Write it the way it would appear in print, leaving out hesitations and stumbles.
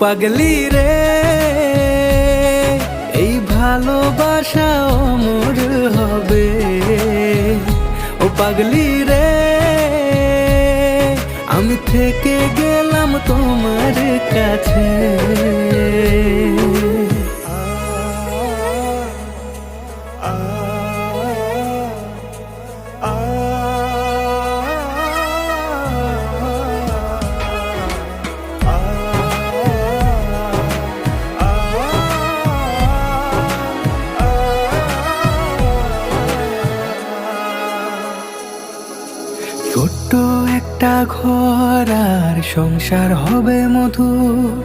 পাগলি রে, এই ভালোবাসা অমর হবে। ও পাগলি রে, আমি থেকে গেলাম তোমার কাছে। ছোট্ট একটা ঘর আর সংসার হবে মধুর,